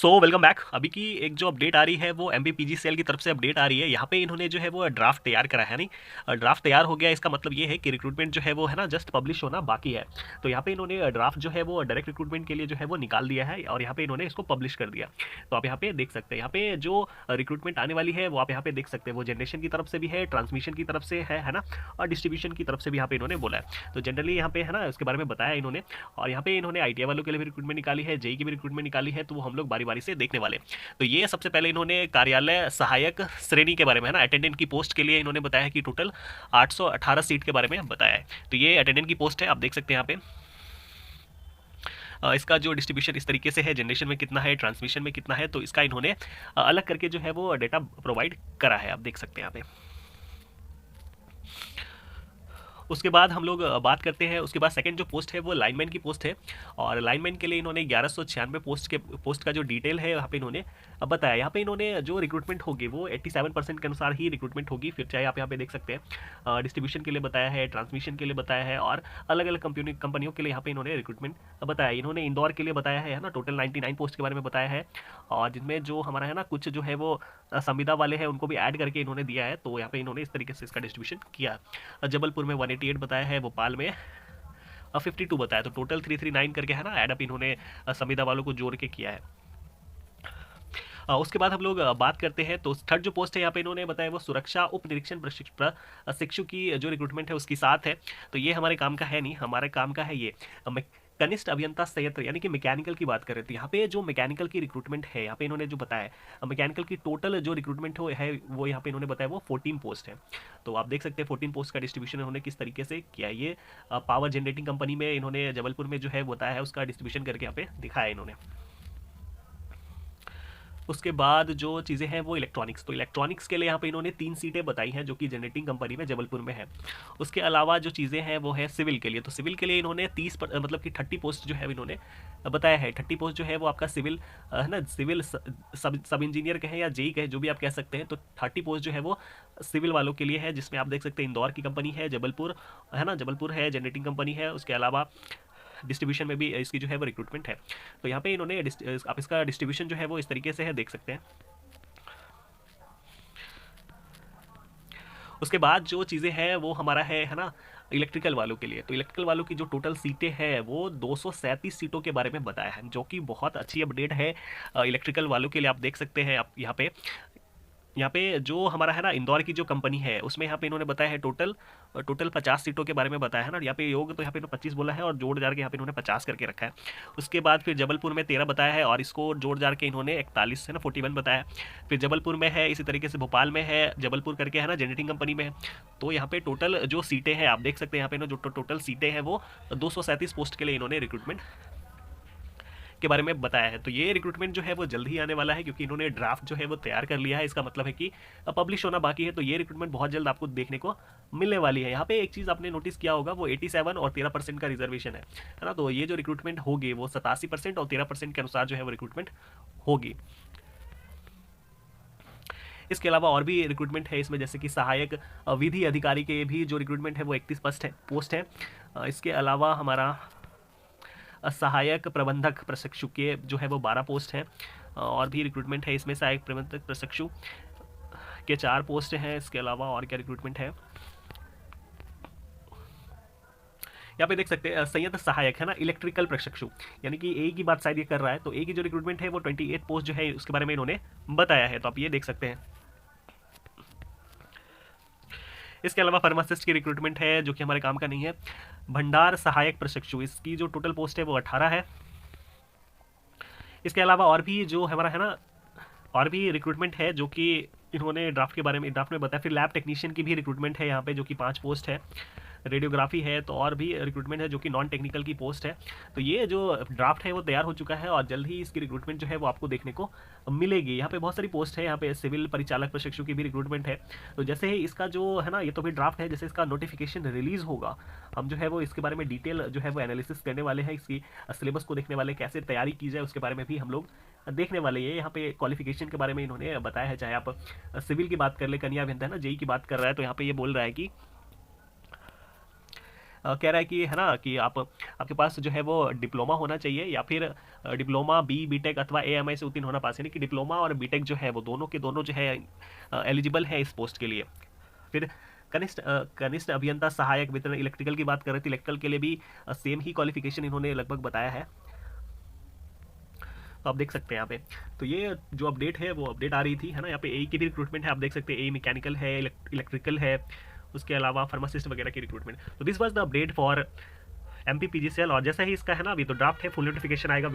So welcome back. अभी की एक जो अपडेट आ रही है वो MBPGCL की तरफ से अपडेट आ रही है। यहाँ पे इन्होंने जो है वो ड्राफ्ट तैयार करा है, नहीं ड्राफ्ट तैयार हो गया। इसका मतलब ये है कि रिक्रूटमेंट जो है वो है ना जस्ट पब्लिश होना बाकी है। तो यहाँ पे इन्होंने ड्राफ्ट जो है वो डायरेक्ट रिक्रूटमेंट के लिए जो है वो निकाल दिया है और यहाँ पे इन्होंने इसको पब्लिश कर दिया। तो आप यहाँ पे देख सकते हैं, यहाँ पे जो रिक्रूटमेंट आने वाली है वो आप यहाँ पे देख सकते हैं। वो जनरेशन की तरफ से भी है, ट्रांसमिशन की तरफ से है ना, और डिस्ट्रीब्यूशन की तरफ से भी यहाँ पे इन्होंने बोला है। तो जनरली यहाँ पे है ना उसके बारे में बताया इन्होंने। और यहाँ पे इन्होंने ITI वालों के लिए भी रिक्रूटमेंट निकाली है, JEE की भी रिक्रूटमेंट निकाली है। तो वो हम लोग बारी बारी से देखने वाले। तो ये सबसे पहले इन्होंने कार्यालय सहायक श्रेणी के बारे में है ना, अटेंडेंट की पोस्ट के लिए इन्होंने बताया कि टोटल 818 सीट के बारे में बताया है। तो ये अटेंडेंट की पोस्ट है, आप देख सकते हैं यहाँ पे। इसका जो डिस्ट्रीब्यूशन इस तरीके से है, जनरेशन में कितना है, ट्रांसमिशन में कितना है, तो इसका इन्होंने अलग करके जो है वो डेटा प्रोवाइड करा है, आप देख सकते हैं यहाँ पे। उसके बाद हम लोग बात करते हैं, उसके बाद सेकंड जो पोस्ट है वो लाइनमैन की पोस्ट है। और लाइनमैन के लिए इन्होंने 1196 पोस्ट का जो डिटेल है यहाँ पे इन्होंने बताया। यहाँ पे इन्होंने जो रिक्रूटमेंट होगी वो 87% के अनुसार ही रिक्रूटमेंट होगी। फिर चाहे आप यहाँ पे देख सकते हैं, डिस्ट्रीब्यूशन के लिए बताया है, ट्रांसमिशन के लिए बताया है, और अलग अलग कंपनियों के लिए यहाँ पे इन्होंने रिक्रूटमेंट बताया। इन्होंने इंदौर के लिए बताया है ना, टोटल 99 पोस्ट के बारे में बताया है। और जिनमें जो हमारा है ना कुछ जो है वो संविदा वाले हैं उनको भी ऐड करके इन्होंने दिया है। तो यहाँ पे इन्होंने इस तरीके से इसका डिस्ट्रीब्यूशन किया। जबलपुर में 188 बताया है, भोपाल में 52 बताया। तो टोटल 339 करके है ना एडअप इन्होंने संविदा वालों को जोड़ के किया है। उसके बाद हम लोग बात करते हैं, तो थर्ड जो पोस्ट है यहाँ पे इन्होंने बताया वो सुरक्षा उप निरीक्षण प्रशिक्षु की जो रिक्रूटमेंट है उसकी साथ है। तो ये हमारे काम का है नहीं, हमारे काम का है ये कनिष्ठ अभियंता संयंत्र यानी कि मैकेनिकल की बात करें। तो यहाँ पे जो मैकेनिकल की रिक्रूटमेंट है यहाँ पे इन्होंने जो बताया, मैकेनिकल की टोटल जो रिक्रूटमेंट है वो यहाँ पे इन्होंने बताया वो 14 पोस्ट है। तो आप देख सकते हैं 14 पोस्ट का डिस्ट्रीब्यूशन इन्होंने किस तरीके से किया है। ये पावर जनरेटिंग कंपनी में इन्होंने जबलपुर में जो है बताया है, उसका डिस्ट्रीब्यूशन करके यहाँ पे दिखाया इन्होंने। उसके बाद जो चीज़ें हैं वो इलेक्ट्रॉनिक्स। तो इलेक्ट्रॉनिक्स के लिए यहाँ पे इन्होंने 3 सीटें बताई हैं जो कि जनरेटिंग कंपनी में जबलपुर में है। उसके अलावा जो चीज़ें हैं वो है सिविल के लिए। तो सिविल के लिए इन्होंने मतलब कि 30 पोस्ट जो है इन्होंने बताया है। 30 पोस्ट जो है वो आपका सिविल है ना, सिविल सब इंजीनियर कहें या JEE कहें, जो भी आप कह सकते हैं। तो 30 पोस्ट जो है वो सिविल वालों के लिए है, जिसमें आप देख सकते हैं इंदौर की कंपनी है, जबलपुर है ना, जबलपुर है, जनरेटिंग कंपनी है। उसके अलावा डिस्ट्रीब्यूशन में भी इसकी जो है वो रिक्रूटमेंट है। तो यहाँ पे इन्होंने आप इसका डिस्ट्रीब्यूशन जो है वो इस तरीके से है, देख सकते हैं। उसके बाद जो चीज़ें हैं वो हमारा है ना इलेक्ट्रिकल वालों के लिए। तो इलेक्ट्रिकल वालों की जो टोटल सीटें हैं वो 237 सीटों के बारे में बताया है, जो कि बहुत अच्छी अपडेट है इलेक्ट्रिकल वालों के लिए। आप देख सकते हैं, आप यहाँ पे जो हमारा है ना इंदौर की जो कंपनी है उसमें यहाँ पे इन्होंने बताया है टोटल 50 सीटों के बारे में बताया है ना। यहाँ पे योग तो यहाँ पे इन्होंने 25 बोला है और जोड़ जार के यहाँ पे इन्होंने 50 करके रखा है। उसके बाद फिर जबलपुर में 13 बताया है और इसको जोड़ जार के इन्होंने 41 है ना 41 बताया। फिर जबलपुर में है, इसी तरीके से भोपाल में है, जबलपुर करके है ना जनरेटिंग कंपनी में है। तो यहाँ पे टोटल जो सीटें हैं आप देख सकते हैं, यहाँ पे जो टोटल सीटें हैं वो 237 पोस्ट के लिए इन्होंने रिक्रूटमेंट के बारे में बताया है। तो ये रिक्रूटमेंट जो है वो जल्द ही आने वाला है, क्योंकि इन्होंने ड्राफ्ट जो है वो तैयार कर लिया है। इसका मतलब है कि पब्लिश होना बाकी है। तो ये रिक्रूटमेंट बहुत जल्द आपको देखने को मिलने वाली है। यहाँ पे एक चीज़ आपने नोटिस किया होगा, वो 87 और 13% का रिजर्वेशन है ना। तो ये जो रिक्रूटमेंट होगी वो 87% और 13% के अनुसार जो है वो रिक्रूटमेंट होगी। इसके अलावा और भी रिक्रूटमेंट है इसमें, जैसे कि सहायक विधि अधिकारी के भी जो रिक्रूटमेंट है वो 31 पोस्ट है। इसके अलावा हमारा सहायक प्रबंधक प्रशिक्षु के जो है वो 12 पोस्ट हैं। और भी रिक्रूटमेंट है इसमें, सहायक प्रबंधक प्रशिक्षु के 4 पोस्ट हैं। इसके अलावा और क्या रिक्रूटमेंट है यहाँ पे देख सकते हैं, संयंत्र सहायक है ना, इलेक्ट्रिकल प्रशिक्षु, यानी कि ए की बात शायद ये कर रहा है। तो ए की जो रिक्रूटमेंट है वो 28 पोस्ट जो है उसके बारे में इन्होंने बताया है। तो आप ये देख सकते हैं। इसके अलावा फार्मासिस्ट की रिक्रूटमेंट है जो कि हमारे काम का नहीं है। भंडार सहायक प्रशिक्षु, इसकी जो टोटल पोस्ट है वो 18 है। इसके अलावा और भी जो हमारा है ना और भी रिक्रूटमेंट है जो कि इन्होंने ड्राफ्ट में बताया। फिर लैब टेक्नीशियन की भी रिक्रूटमेंट है यहाँ पे, जो कि 5 पोस्ट है। रेडियोग्राफी है, तो और भी रिक्रूटमेंट है जो कि नॉन टेक्निकल की पोस्ट है। तो ये जो ड्राफ्ट है वो तैयार हो चुका है और जल्द ही इसकी रिक्रूटमेंट जो है वो आपको देखने को मिलेगी। यहाँ पे बहुत सारी पोस्ट है, यहाँ पे सिविल परिचालक प्रशिक्षु की भी रिक्रूटमेंट है। तो जैसे ही इसका जो है ना, ये तो भी ड्राफ्ट है, जैसे इसका नोटिफिकेशन रिलीज होगा हम जो है वो इसके बारे में डिटेल जो है वो एनालिसिस करने वाले हैं। इसकी सिलेबस को देखने वाले, कैसे तैयारी की जाए उसके बारे में भी हम लोग देखने वाले। ये यहाँ पे क्वालिफिकेशन के बारे में इन्होंने बताया है। चाहे आप सिविल की बात कर ले, कन्या अभियंता है ना, JEE की बात कर रहा है, तो यहाँ पे ये बोल रहा है कि कह रहा है कि है ना कि आप आपके पास जो है वो डिप्लोमा होना चाहिए या फिर डिप्लोमा बीटेक अथवा एएमआई से उत्तीर्ण होना पास, यानी कि डिप्लोमा और बीटेक जो है वो दोनों के दोनों जो है एलिजिबल है इस पोस्ट के लिए। फिर कनिष्ठ अभियंता सहायक वितरण इलेक्ट्रिकल की बात कर रहे थे, इलेक्ट्रिकल के लिए भी सेम ही क्वालिफिकेशन इन्होंने लगभग बताया है। तो आप देख सकते हैं यहाँ पे, तो ये जो अपडेट है वो अपडेट आ रही थी, है ना। यहाँ पे ए की भी रिक्रूटमेंट है, आप देख सकते हैं ए मैकेनिकल है, इलेक्ट्रिकल है, उसके अलावा फार्मासिस्ट वगैरह की रिक्रूटमेंट। तो this was the update for MPPGCL. और जैसा ही इसका है ना, अभी तो ड्राफ्ट है, फुल नोटिफिकेशन आएगा।